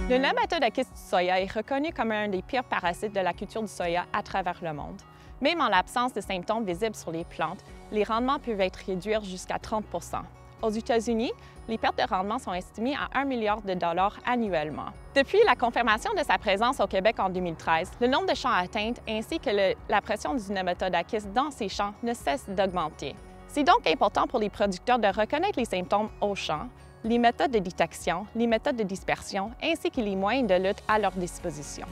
Le Nematodaquiste du soya est reconnu comme un des pires parasites de la culture du soya à travers le monde. Même en l'absence de symptômes visibles sur les plantes, les rendements peuvent être réduits jusqu'à 30 %. Aux États-Unis, les pertes de rendement sont estimées à 1 milliard de dollars annuellement. Depuis la confirmation de sa présence au Québec en 2013, le nombre de champs atteints ainsi que la pression du Nematodaquiste dans ces champs ne cesse d'augmenter. C'est donc important pour les producteurs de reconnaître les symptômes au champ, les méthodes de détection, les méthodes de dispersion ainsi que les moyens de lutte à leur disposition.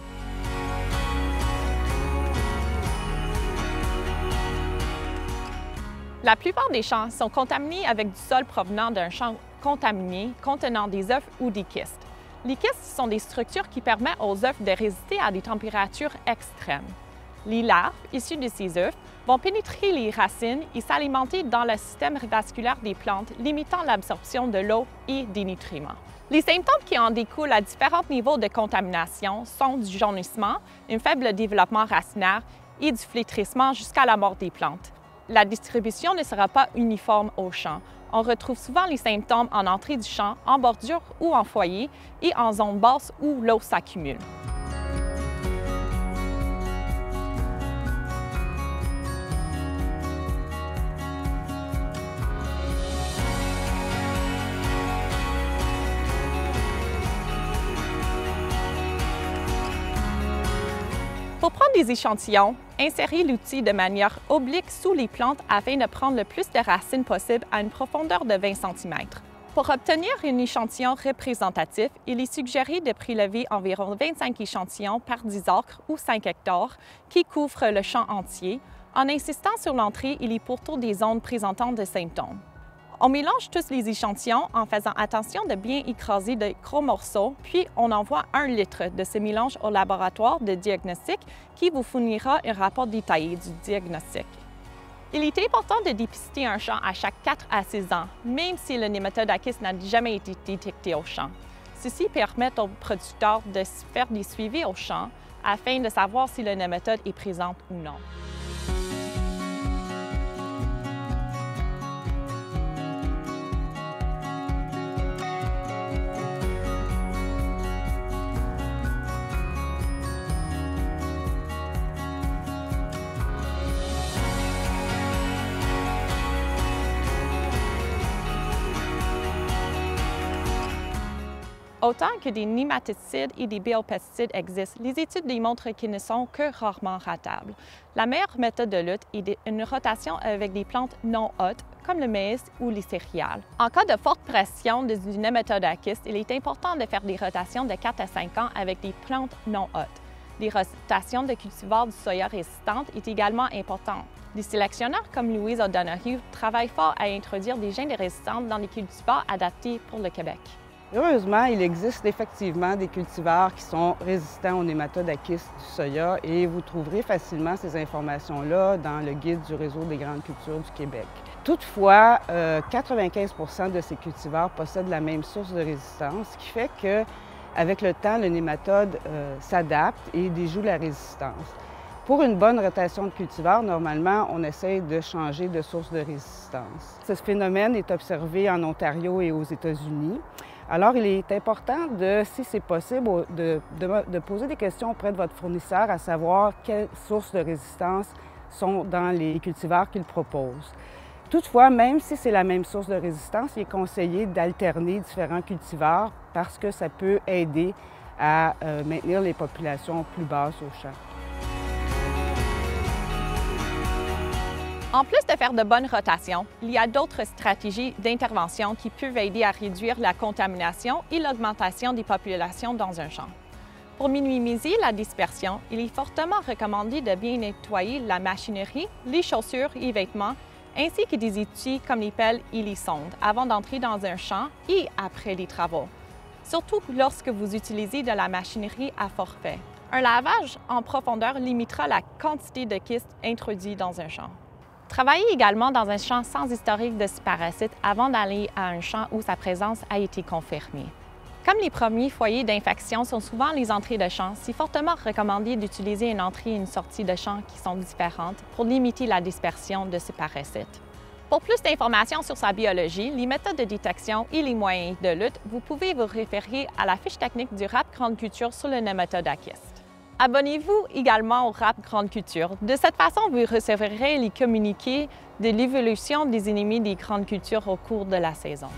La plupart des champs sont contaminés avec du sol provenant d'un champ contaminé contenant des œufs ou des kystes. Les kystes sont des structures qui permettent aux œufs de résister à des températures extrêmes. Les larves, issues de ces œufs, vont pénétrer les racines et s'alimenter dans le système vasculaire des plantes, limitant l'absorption de l'eau et des nutriments. Les symptômes qui en découlent à différents niveaux de contamination sont du jaunissement, un faible développement racinaire et du flétrissement jusqu'à la mort des plantes. La distribution ne sera pas uniforme au champ. On retrouve souvent les symptômes en entrée du champ, en bordure ou en foyer et en zone basse où l'eau s'accumule. Pour prendre des échantillons, insérez l'outil de manière oblique sous les plantes afin de prendre le plus de racines possible à une profondeur de 20 cm. Pour obtenir un échantillon représentatif, il est suggéré de prélever environ 25 échantillons par 10 acres ou 5 hectares qui couvrent le champ entier, en insistant sur l'entrée et les pourtours des zones présentant des symptômes. On mélange tous les échantillons en faisant attention de bien écraser de gros morceaux, puis on envoie 1 litre de ce mélange au laboratoire de diagnostic qui vous fournira un rapport détaillé du diagnostic. Il est important de dépister un champ à chaque 4 à 6 ans, même si le Nematodaquiste n'a jamais été détecté au champ. Ceci permet aux producteurs de faire des suivis au champ afin de savoir si le nématode est présent ou non. Autant que des nématicides et des biopesticides existent, les études démontrent qu'ils ne sont que rarement ratables. La meilleure méthode de lutte est une rotation avec des plantes non hôtes, comme le maïs ou les céréales. En cas de forte pression du Nematodaquiste, il est important de faire des rotations de 4 à 5 ans avec des plantes non hôtes. Des rotations de cultivars du soya résistantes est également importante. Des sélectionneurs comme Louise O'Donoghue travaillent fort à introduire des gènes de résistance dans les cultivars adaptés pour le Québec. Heureusement, il existe effectivement des cultivars qui sont résistants au Nematodaquiste du soya et vous trouverez facilement ces informations-là dans le guide du Réseau des grandes cultures du Québec. Toutefois, 95 % de ces cultivars possèdent la même source de résistance, ce qui fait qu'avec le temps, le nématode s'adapte et déjoue la résistance. Pour une bonne rotation de cultivars, normalement, on essaie de changer de source de résistance. Ce phénomène est observé en Ontario et aux États-Unis. Alors, il est important, si c'est possible, de poser des questions auprès de votre fournisseur à savoir quelles sources de résistance sont dans les cultivars qu'il propose. Toutefois, même si c'est la même source de résistance, il est conseillé d'alterner différents cultivars parce que ça peut aider à maintenir les populations plus basses au champ. En plus de faire de bonnes rotations, il y a d'autres stratégies d'intervention qui peuvent aider à réduire la contamination et l'augmentation des populations dans un champ. Pour minimiser la dispersion, il est fortement recommandé de bien nettoyer la machinerie, les chaussures et vêtements, ainsi que des outils comme les pelles et les sondes avant d'entrer dans un champ et après les travaux, surtout lorsque vous utilisez de la machinerie à forfait. Un lavage en profondeur limitera la quantité de kystes introduits dans un champ. Travaillez également dans un champ sans historique de ce parasite avant d'aller à un champ où sa présence a été confirmée. Comme les premiers foyers d'infection sont souvent les entrées de champ, c'est fortement recommandé d'utiliser une entrée et une sortie de champ qui sont différentes pour limiter la dispersion de ce parasite. Pour plus d'informations sur sa biologie, les méthodes de détection et les moyens de lutte, vous pouvez vous référer à la fiche technique du RAP Grande Culture sur le nématode à kyste. Abonnez-vous également au RAP Grande Culture. De cette façon, vous recevrez les communiqués de l'évolution des ennemis des grandes cultures au cours de la saison.